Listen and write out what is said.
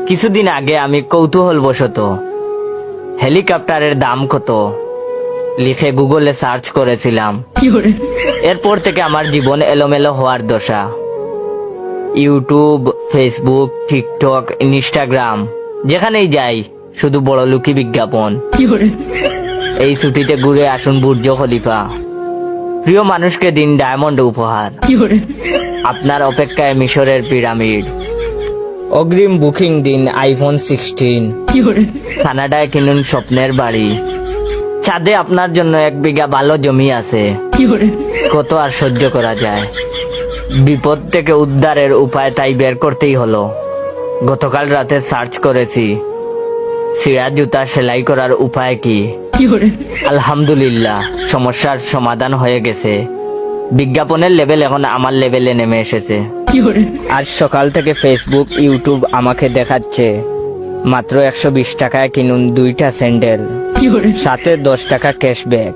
কিছুদিন আগে আমি কৌতূহলবশত হেলিকপ্টারের দাম কত লিখে গুগলে সার্চ করেছিলাম। এরপর থেকে আমার জীবন এলোমেলো হওয়ার দশা। ইউটিউব, ফেসবুক, টিকটক, ইনস্টাগ্রাম, যেখানেই যাই শুধু বড়লোকি বিজ্ঞাপন। এই ছুটিতে ঘুরে আসুন বুর্জ খলিফা, প্রিয় মানুষকে দিন ডায়মন্ড উপহার, আপনার অপেক্ষায় মিশরের পিরামিড, অগ্রিম বুকিং দিন আইফোন 16, কানাডায় কিনুন স্বপ্নের বাড়ি, ছাদে আপনার জন্য 1 বিঘা ভালো জমি আছে। কত আর সহ্য করা যায়। বিপদ থেকে উদ্ধারের উপায় তাই বের করতেই হলো। গতকাল রাতে সার্চ করেছি ছিঁড়া জুতা সেলাই করার উপায় কি। আলহামদুলিল্লাহ, সমস্যার সমাধান হয়ে গেছে। বিজ্ঞাপনের লেভেল এখন আমার লেভেলে নেমে এসেছে। আজ সকাল থেকে ফেসবুক, ইউটিউব আমাকে দেখাচ্ছে মাত্র 120 টাকায় কিনুন 2টা স্যান্ডেল, সাথে 10 টাকা ক্যাশব্যাক।